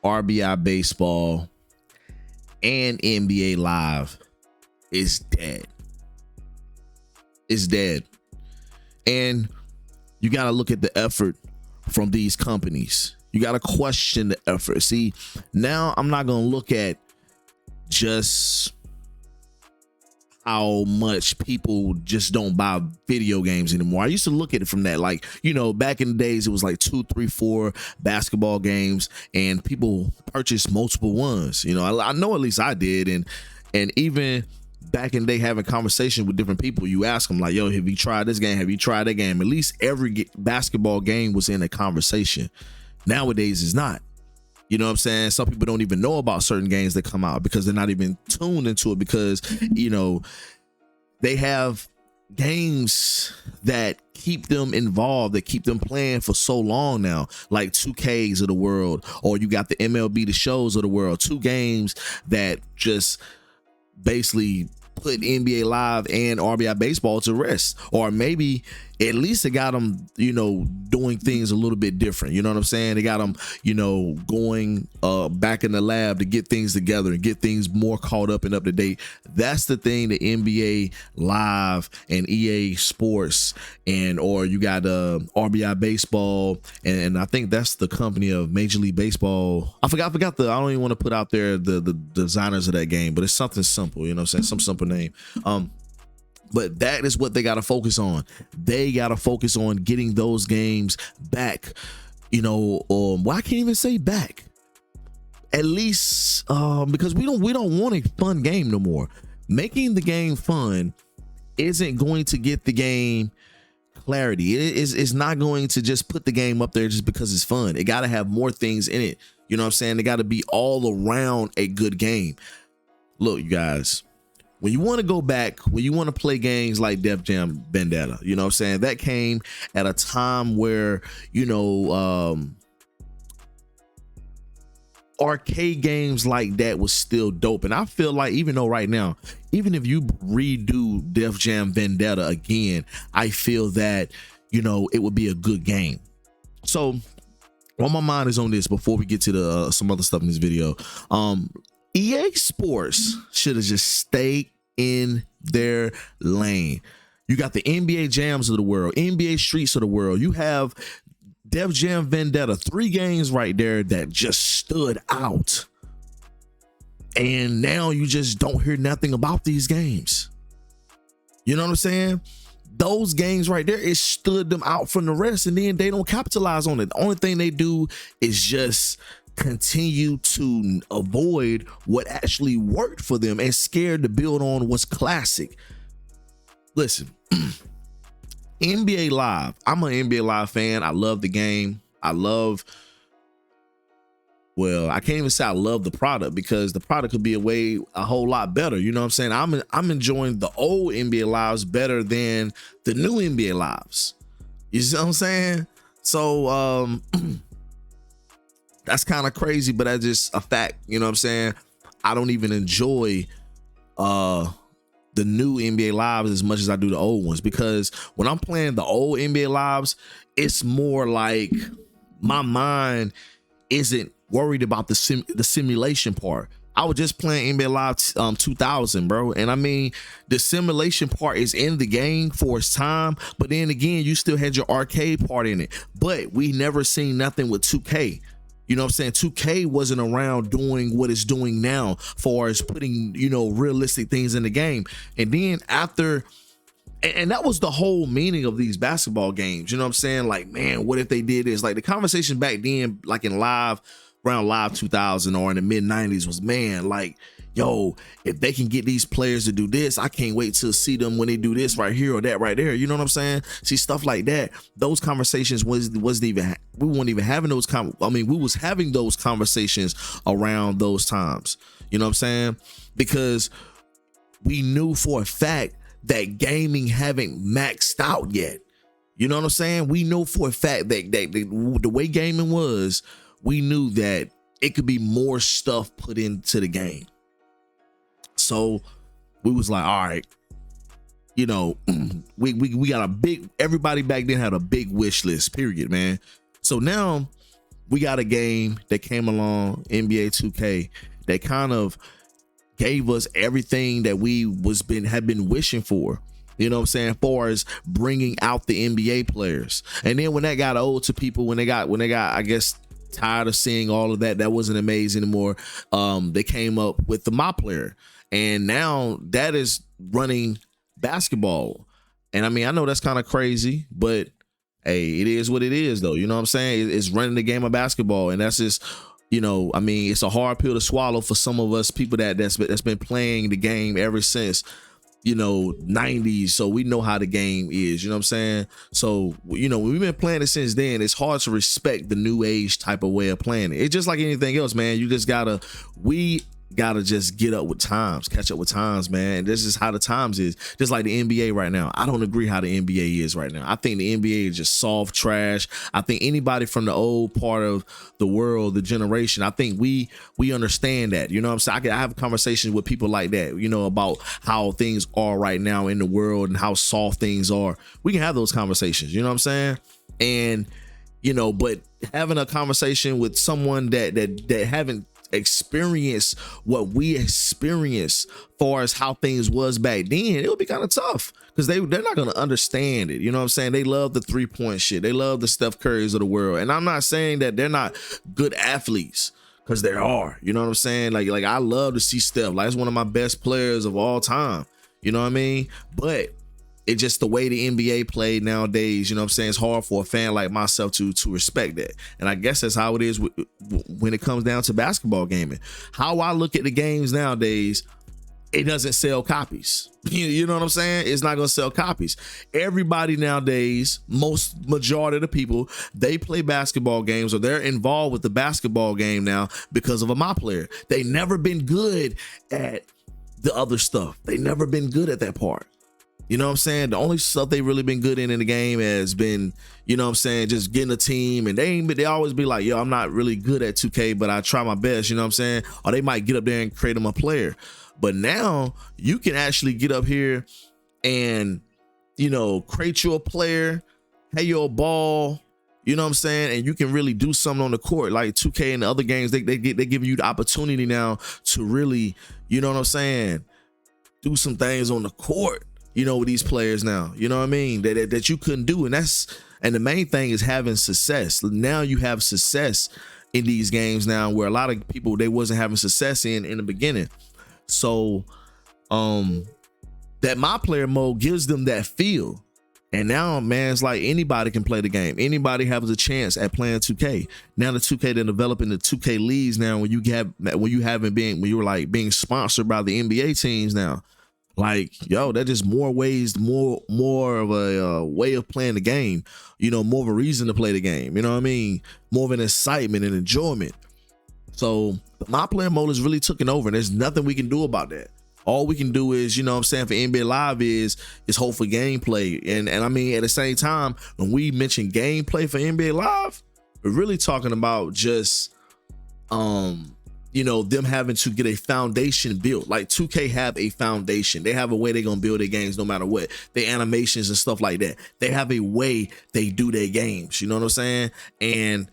RBI baseball and NBA Live is dead. It's dead. And you got to look at the effort from these companies. You got to question the effort. See, now I'm not going to look at just how much people just don't buy video games anymore. I used to look at it from that, like, you know, back in the days, it was like 2, 3, 4 basketball games and people purchased multiple ones. You know, I know at least I did. And even back in the day, having conversation with different people, you ask them like, yo, have you tried this game? Have you tried that game? At least every basketball game was in a conversation. Nowadays it's not. You know what I'm saying? Some people don't even know about certain games that come out because they're not even tuned into it, because, you know, they have games that keep them involved, that keep them playing for so long now, like 2Ks of the world, or you got the MLB The Shows of the world, 2 games that just basically put NBA Live and RBI baseball to rest. Or maybe at least it got them, you know, doing things a little bit different. You know what I'm saying? They got them, you know, going back in the lab to get things together and get things more caught up and up to date. That's the thing that NBA Live and EA Sports or you got RBI baseball, and I think that's the company of Major League Baseball. I forgot I don't even want to put out there the designers of that game, but it's something simple, you know what I'm saying? Some simple name. But that is what they got to focus on. They got to focus on getting those games back. You know, well, I can't even say back. At least because we don't want a fun game no more. Making the game fun isn't going to get the game clarity. It's not going to just put the game up there just because it's fun. It got to have more things in it. You know what I'm saying? It got to be all around a good game. Look, you guys, when you want to go back, when you want to play games like Def Jam Vendetta, you know what I'm saying? That came at a time where, you know, arcade games like that was still dope. And I feel like, even though right now, even if you redo Def Jam Vendetta again, I feel that, you know, it would be a good game. So all my mind is on this before we get to the some other stuff in this video. EA Sports should have just stayed in their lane. You got the NBA Jams of the world, NBA Streets of the world. You have Def Jam Vendetta, 3 games right there that just stood out. And now you just don't hear nothing about these games. You know what I'm saying? Those games right there, it stood them out from the rest, and then they don't capitalize on it. The only thing they do is just continue to avoid what actually worked for them and scared to build on what's classic. Listen, NBA Live. I'm an NBA Live fan. I love the game. I can't even say I love the product, because the product could be a whole lot better. You know what I'm saying? I'm enjoying the old NBA Lives better than the new NBA Lives. You see what I'm saying? So that's kind of crazy, but that's just a fact. You know what I'm saying? I don't even enjoy the new NBA Lives as much as I do the old ones, because when I'm playing the old NBA Lives, it's more like my mind isn't worried about the simulation part. I was just playing NBA Live 2000, bro, and I mean, the simulation part is in the game for its time, but then again, you still had your arcade part in it. But we never seen nothing with 2K. You know what I'm saying? 2K wasn't around doing what it's doing now, far as putting, you know, realistic things in the game. And then after, and that was the whole meaning of these basketball games. You know what I'm saying? Like, man, what if they did this? Like, the conversation back then, like in around Live 2000 or in the mid 90s was, man, like, yo, if they can get these players to do this, I can't wait to see them when they do this right here or that right there. You know what I'm saying? See, stuff like that. Those conversations we weren't even having those. We was having those conversations around those times. You know what I'm saying? Because we knew for a fact that gaming haven't maxed out yet. You know what I'm saying? We know for a fact that the way gaming was, we knew that it could be more stuff put into the game. So we was like, all right, you know, we got everybody back then had a big wish list, period, man. So now we got a game that came along, NBA 2K, that kind of gave us everything that we have been wishing for. You know what I'm saying? Far as bringing out the NBA players. And then when that got old to people, when they got, I guess, tired of seeing all of that wasn't amazing anymore. They came up with the My Player, and now that is running basketball. And I mean, I know that's kind of crazy, but hey, it is what it is, though. You know what I'm saying? It's running the game of basketball, and that's just, you know, I mean, it's a hard pill to swallow for some of us people that's been playing the game ever since, you know, 90s. So we know how the game is, you know what I'm saying? So, you know, when we've been playing it since then, it's hard to respect the new age type of way of playing it. It's just like anything else, man. You just we gotta just get up with times, catch up with times, man. And this is how the times is. Just like the NBA right now. I don't agree how the NBA is right now. I think the NBA is just soft trash. I think anybody from the old part of the world, the generation, I think we understand that. You know what I'm saying? I have conversations with people like that, you know, about how things are right now in the world and how soft things are. We can have those conversations, you know what I'm saying? And, you know, but having a conversation with someone that haven't experience what we experienced far as how things was back then, it would be kind of tough because they're not going to understand it. You know what I'm saying? They love the 3-point shit. They love the Steph Currys of the world. And I'm not saying that they're not good athletes, because there are, you know what I'm saying? Like I love to see Steph. Like, it's one of my best players of all time. You know what I mean? But it's just the way the NBA played nowadays, you know what I'm saying? It's hard for a fan like myself to respect that. And I guess that's how it is when it comes down to basketball gaming. How I look at the games nowadays, it doesn't sell copies. You know what I'm saying? It's not going to sell copies. Everybody nowadays, majority of the people, they play basketball games, or they're involved with the basketball game now because of a My Player. They never been good at the other stuff. They never been good at that part. You know what I'm saying? The only stuff they really been good in the game has been, you know what I'm saying, just getting a team. And they always be like, yo, I'm not really good at 2K, but I try my best, you know what I'm saying? Or they might get up there and create them a player. But now you can actually get up here and, you know, create your player, have your ball, you know what I'm saying? And you can really do something on the court. Like 2K and the other games, they give you the opportunity now to really, you know what I'm saying, do some things on the court, you know, with these players now, you know what I mean, that you couldn't do. And the main thing is having success. Now you have success in these games now, where a lot of people, they wasn't having success in the beginning. So that My Player mode gives them that feel. And now, man, it's like anybody can play the game. Anybody has a chance at playing 2K. Now the 2K, they're developing the 2K leagues now, when you were like being sponsored by the NBA teams now. Like, yo, that's just more ways, more of a way of playing the game, you know, more of a reason to play the game, you know what I mean? More of an excitement and enjoyment. So the My Player mode is really taking over, and there's nothing we can do about that. All we can do is, you know what I'm saying, for NBA Live is hope for gameplay. And I mean, at the same time, when we mention gameplay for NBA Live, we're really talking about just, you know, them having to get a foundation built. Like 2K have a foundation. They have a way they're going to build their games no matter what. Their animations and stuff like that. They have a way they do their games. You know what I'm saying? And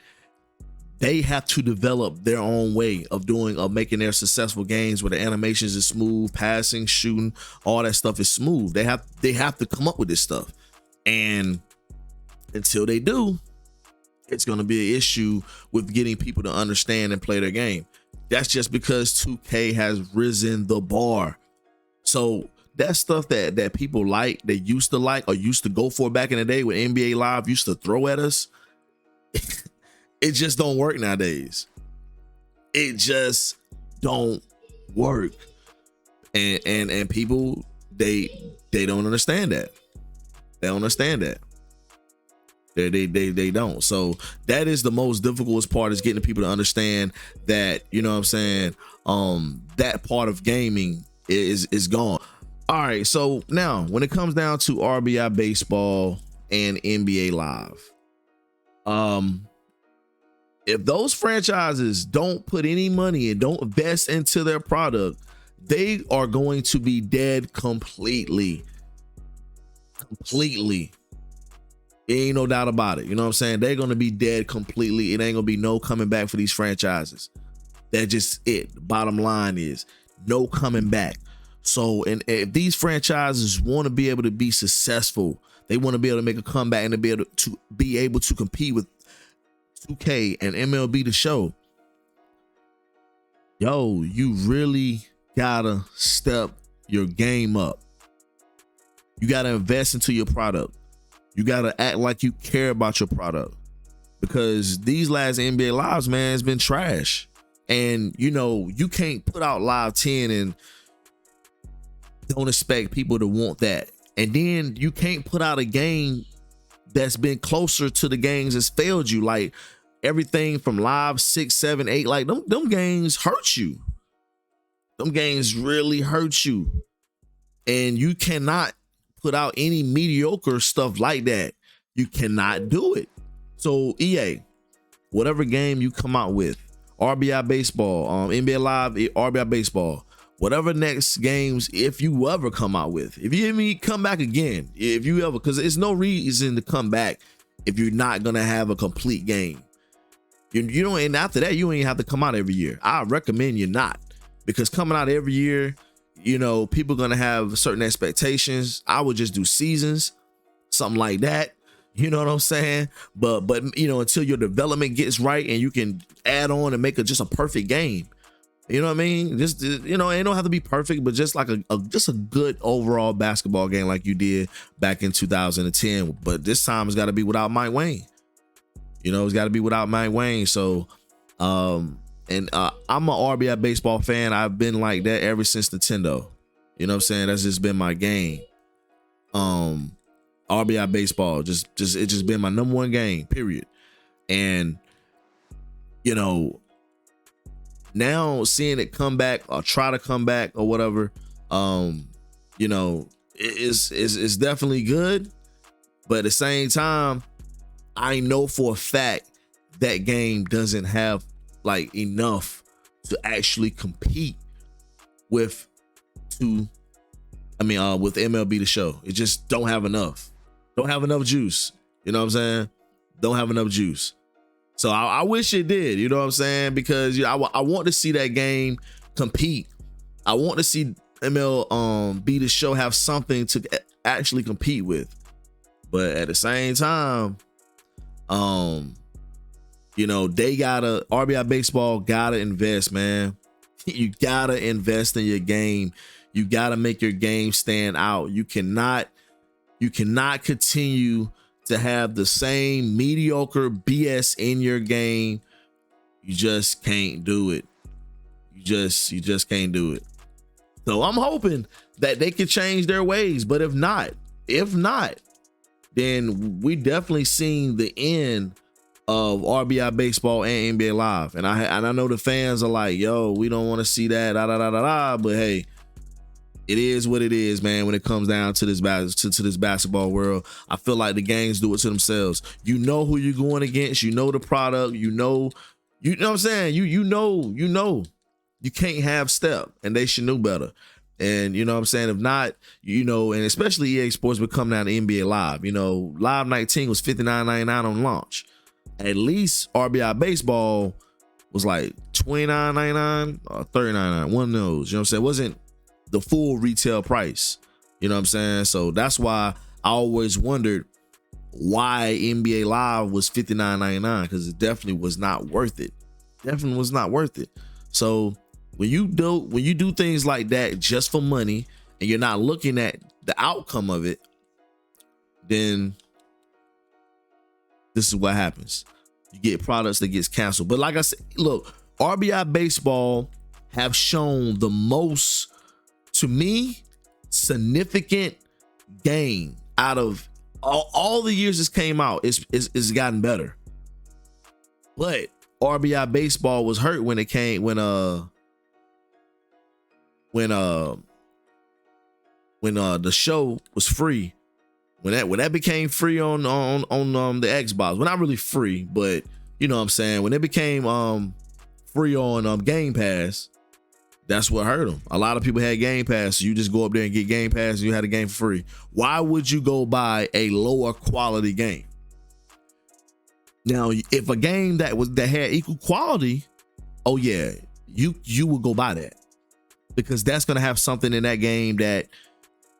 they have to develop their own way of making their successful games where the animations is smooth, passing, shooting, all that stuff is smooth. They have to come up with this stuff. And until they do, it's going to be an issue with getting people to understand and play their game. That's just because 2K has risen the bar. So that stuff that people like, they used to like or used to go for back in the day, when NBA Live used to throw at us, it just don't work nowadays. It just don't work. And people, they don't understand that. They don't understand that. They don't. So that is the most difficult part, is getting people to understand that, you know what I'm saying, that part of gaming is gone. All right, so now when it comes down to RBI baseball and NBA Live, if those franchises don't put any money and don't invest into their product, they are going to be dead completely. Ain't no doubt about it. You know what I'm saying? They're gonna be dead completely. It ain't gonna be no coming back for these franchises. That's just it. The bottom line is no coming back. So, and if these franchises want to be able to be successful, they want to be able to make a comeback and to be able to compete with 2K and MLB The Show. Yo, you really gotta step your game up. You gotta invest into your product. You gotta act like you care about your product, because these last NBA lives, man, has been trash. And you know, you can't put out live 10 and don't expect people to want that. And then you can't put out a game that's been closer to the games that's failed you. Like everything from live 6, 7, 8, like them games hurt you. Them games really hurt you. And you cannot put out any mediocre stuff like that. You cannot do it. So EA, whatever game you come out with, RBI baseball, NBA Live, RBI baseball, whatever next games, if you ever come out with, if you hear me, come back again, if you ever, because there's no reason to come back if you're not gonna have a complete game. You don't, and after that, you ain't have to come out every year. I recommend you not, because coming out every year, you know, people are gonna have certain expectations. I would just do seasons, something like that. You know what I'm saying? But you know, until your development gets right and you can add on and make just a perfect game. You know what I mean? Just, you know, it don't have to be perfect, but just like just a good overall basketball game like you did back in 2010. But this time it's got to be without Mike Wayne. You know, it's got to be without Mike Wayne. So, I'm a RBI baseball fan. I've been like that ever since Nintendo. You know what I'm saying? That's just been my game. RBI baseball, it's just been my number one game, period. And, you know, now seeing it come back or try to come back or whatever, you know, it's definitely good. But at the same time, I know for a fact that game doesn't have like enough to actually compete with with MLB The Show. It just don't have enough. Don't have enough juice. You know what I'm saying? Don't have enough juice. So I wish it did, you know what I'm saying? Because I want to see that game compete. I want to see MLB The Show have something to actually compete with. But at the same time, you know, RBI baseball gotta invest, man. You gotta invest in your game. You gotta make your game stand out. You cannot continue to have the same mediocre BS in your game. You just can't do it. You just can't do it. So I'm hoping that they can change their ways. But if not, then we definitely seen the end of RBI baseball and NBA Live. And I know the fans are like, yo, we don't want to see that, but hey, it is what it is, man. When it comes down to this basketball world, I feel like the games do it to themselves. You know who you're going against. You know the product. You know what I'm saying. You know. You can't have step, and they should know better. And you know what I'm saying. If not, you know, and especially EA Sports would come down to NBA Live. You know, Live 19 was $59.99 on launch. At least RBI baseball was like $29.99 or $30.99. One of those. You know what I'm saying. It wasn't the full retail price. You know what I'm saying? So that's why I always wondered why NBA Live was $59.99, because it definitely was not worth it. Definitely was not worth it. So when you do things like that just for money and you're not looking at the outcome of it, then this is what happens. You get products that gets canceled. But like I said, look, RBI baseball have shown the most, to me, significant game out of all the years this came out. It's gotten better. But RBI baseball was hurt when the show was free. When that became free on the Xbox. Well, not really free, but you know what I'm saying. When it became free on Game Pass, that's what hurt them. A lot of people had Game Pass, so you just go up there and get Game Pass and you had a game for free. Why would you go buy a lower quality game? Now, if a game that had equal quality, oh yeah, you will go buy that, because that's gonna have something in that game that,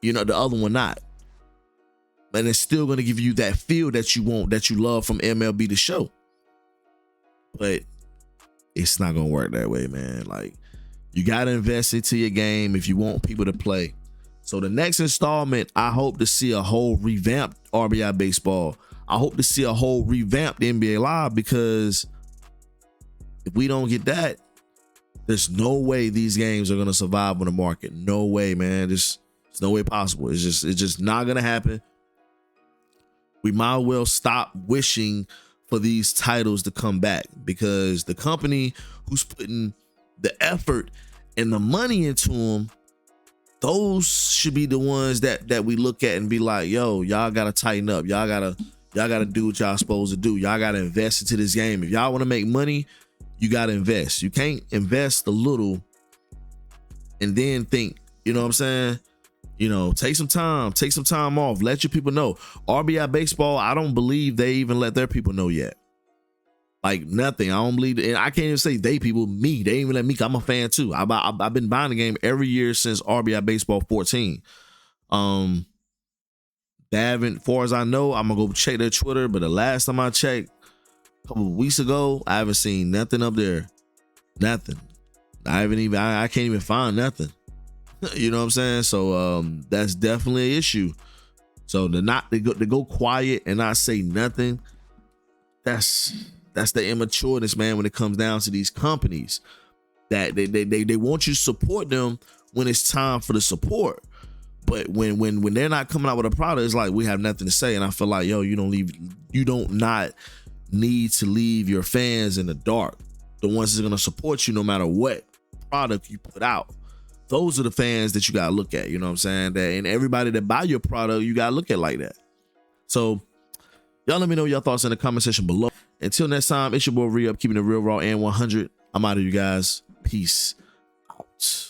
you know, the other one not. And it's still gonna give you that feel that you want, that you love from MLB The Show. But it's not gonna work that way, man. Like, you gotta invest into your game if you want people to play. So the next installment, I hope to see a whole revamped RBI baseball. I hope to see a whole revamped NBA Live, because if we don't get that, there's no way these games are gonna survive on the market. No way, man. There's no way possible. It's just not gonna happen. We might well stop wishing for these titles to come back, because the company who's putting the effort and the money into them, those should be the ones that we look at and be like, yo, y'all gotta tighten up. Y'all gotta do what y'all supposed to do. Y'all gotta invest into this game. If y'all want to make money, you gotta invest. You can't invest a little and then think, you know what I'm saying? You know, take some time off. Let your people know. RBI baseball, I don't believe they even let their people know yet. Like, nothing. I don't believe, and I can't even say they people, me. They ain't even let me. I'm a fan too. I've been buying the game every year since RBI baseball 14. They haven't, far as I know, I'm gonna go check their Twitter, but the last time I checked, a couple of weeks ago, I haven't seen nothing up there. Nothing. I can't even find nothing. You know what I'm saying? So that's definitely an issue. So to go quiet and not say nothing, that's the immatureness, man, when it comes down to these companies. That they want you to support them when it's time for the support. But when they're not coming out with a product, it's like we have nothing to say. And I feel like, yo, you don't not need to leave your fans in the dark. The ones that's gonna support you no matter what product you put out. Those are the fans that you gotta look at, you know what I'm saying? And everybody that buy your product, you gotta look at like that. So y'all let me know your thoughts in the comment section below. Until next time, it's your boy Re-Up, keeping it real, raw, and 100. I'm out of you guys. Peace out.